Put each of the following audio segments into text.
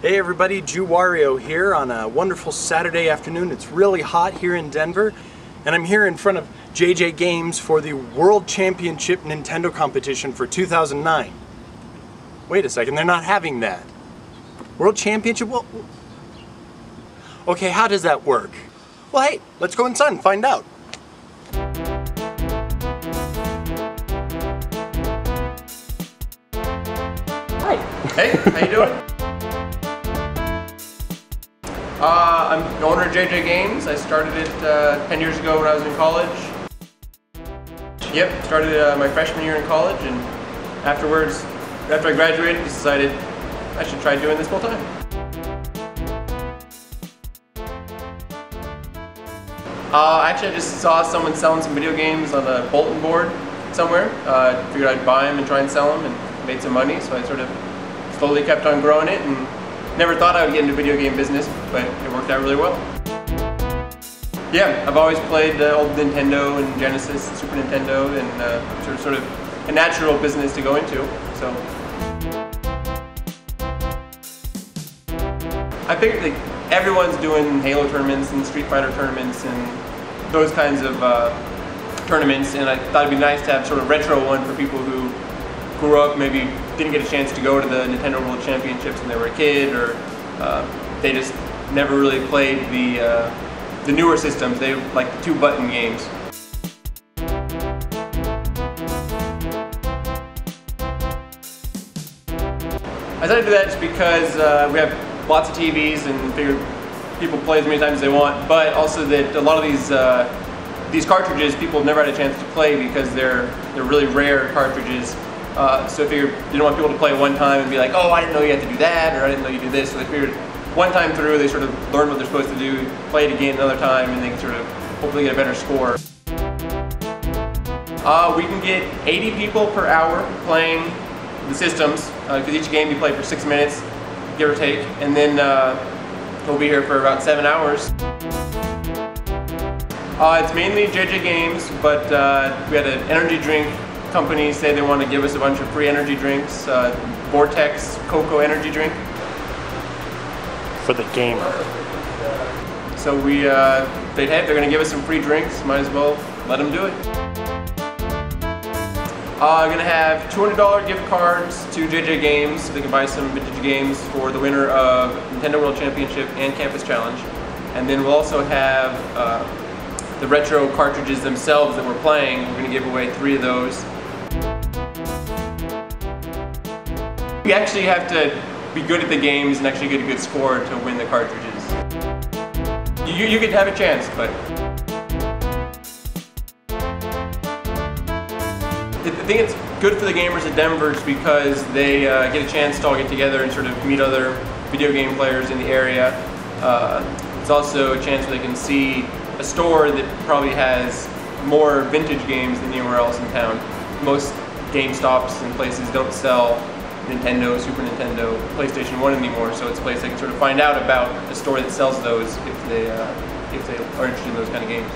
Hey everybody, JewWario here on a wonderful Saturday afternoon. It's really hot here in Denver, and I'm here in front of JJ Games for the World Championship Nintendo competition for 2009. Wait a second, they're not having that. World Championship? Well, okay, how does that work? Well, hey, let's go inside and find out. Hi. Hey, how you doing? I'm the owner of JJ Games. I started it 10 years ago when I was in college. Yep, started my freshman year in college, and afterwards, after I graduated, just decided I should try doing this full time. Actually, I just saw someone selling some video games on a bulletin board somewhere. Figured I'd buy them and try and sell them, and made some money, so I sort of slowly kept on growing it, and never thought I would get into video game business, but it worked out really well. Yeah, I've always played old Nintendo and Genesis and Super Nintendo, and sort of a natural business to go into. So I figured like everyone's doing Halo tournaments and Street Fighter tournaments and those kinds of tournaments, and I thought it'd be nice to have sort of retro one for people who grew up, maybe didn't get a chance to go to the Nintendo World Championships when they were a kid, or they just never really played the newer systems. They like the 2-button games. I decided to do that just because we have lots of TVs and figured people play as many times as they want, but also that a lot of these cartridges people have never had a chance to play because they're really rare cartridges. So I figured you don't want people to play one time and be like, oh, I didn't know you had to do that, or I didn't know you do this. So they figured one time through, they sort of learn what they're supposed to do, play it again another time, and they can sort of hopefully get a better score. We can get 80 people per hour playing the systems, because each game you play for 6 minutes, give or take, and then we'll be here for about 7 hours. It's mainly JJ Games, but we had an energy drink company say they want to give us a bunch of free energy drinks. Vortex Cocoa energy drink. For the gamer. So they're going to give us some free drinks. Might as well let them do it. I'm going to have $200 gift cards to JJ Games so they can buy some vintage games for the winner of Nintendo World Championship and Campus Challenge. And then we'll also have the retro cartridges themselves that we're playing. We're going to give away 3 of those. You actually have to be good at the games and actually get a good score to win the cartridges. You could have a chance, but I think it's good for the gamers at Denver because they get a chance to all get together and sort of meet other video game players in the area. It's also a chance where they can see a store that probably has more vintage games than anywhere else in town. Most GameStops and places don't sell Nintendo, Super Nintendo, PlayStation 1 anymore, so it's a place they can sort of find out about a store that sells those if they are interested in those kind of games.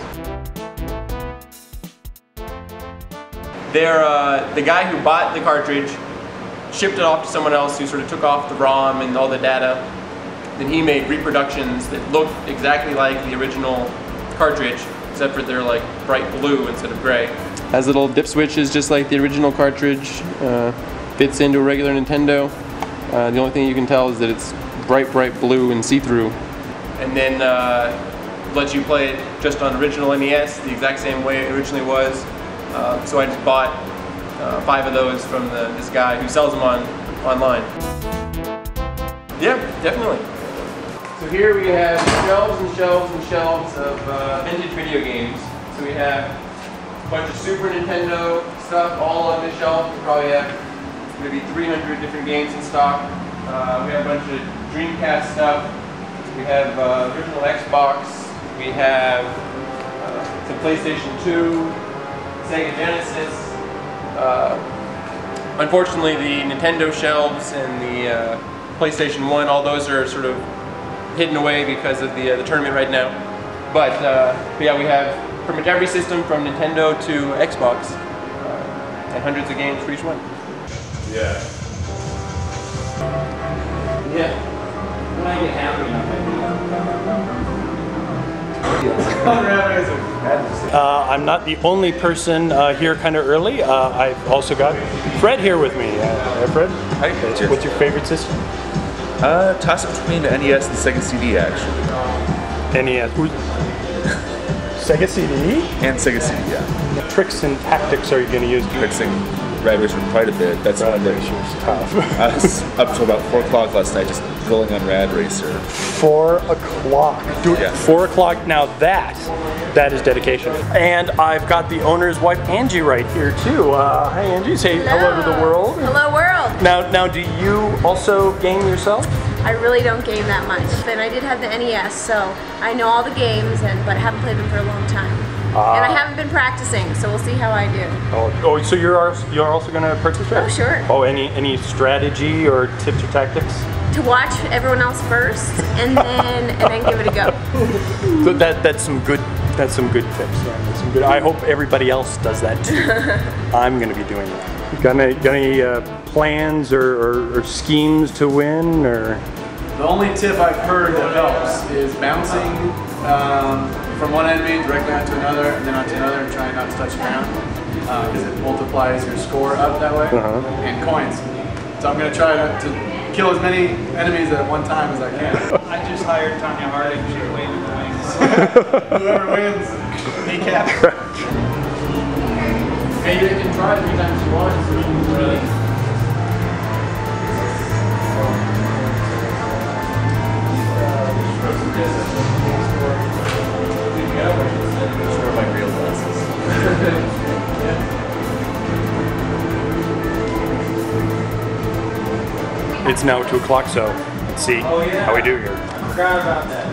The guy who bought the cartridge shipped it off to someone else who sort of took off the ROM and all the data. Then he made reproductions that looked exactly like the original cartridge, except for they're like bright blue instead of gray. Has little dip switches just like the original cartridge. Fits into a regular Nintendo. The only thing you can tell is that it's bright blue and see-through. And then lets you play it just on original NES, the exact same way it originally was. So I just bought 5 of those from this guy who sells them online. Yeah, definitely. So here we have shelves and shelves and shelves of vintage video games. So we have a bunch of Super Nintendo stuff all on this shelf. We probably have maybe 300 different games in stock. We have a bunch of Dreamcast stuff. We have original Xbox. We have some PlayStation 2, Sega Genesis. Unfortunately, the Nintendo shelves and the PlayStation 1, all those are sort of hidden away because of the tournament right now. But yeah, we have pretty much every system from Nintendo to Xbox, and hundreds of games for each one. Yeah. Yeah. When I get happy enough, I'm not the only person here kind of early. I've also got Fred here with me. Hi, Fred. Hi. What's your favorite system? Toss it between the NES and the Sega CD, actually. NES. Sega CD? And Sega CD, yeah. What tricks and tactics are you going to use? Fixing Rad Racer quite a bit. That's Rad one that Racer is tough. I was up till about 4 o'clock last night just going on Rad Racer. 4 o'clock. Dude, Yeah. 4 o'clock. Now that is dedication. And I've got the owner's wife, Angie, right here too. Hi, Angie. Say hello to the world. Hello, world. Now, do you also game yourself? I really don't game that much. And I did have the NES, so I know all the games, but I haven't played them for a long time. And I haven't been practicing, so we'll see how I do. Oh, so you're also going to participate? Oh, sure. Oh, any strategy or tips or tactics? To watch everyone else first, and then give it a go. So that's some good tips. Yeah, that's some good. I hope everybody else does that too. I'm going to be doing that. Got any plans or schemes to win or? The only tip I've heard that helps is bouncing from one enemy directly onto another and then onto another and trying not to touch the ground because it multiplies your score up that way and coins. So I'm going to try to kill as many enemies at one time as I can. I just hired Tanya Harding. She's waving the wings. Whoever wins, kneecap. Hey, you can try 3 times you want. So you can really. Sure, my real glasses. It's now 2 o'clock, so let's see how we do here. I forgot about that.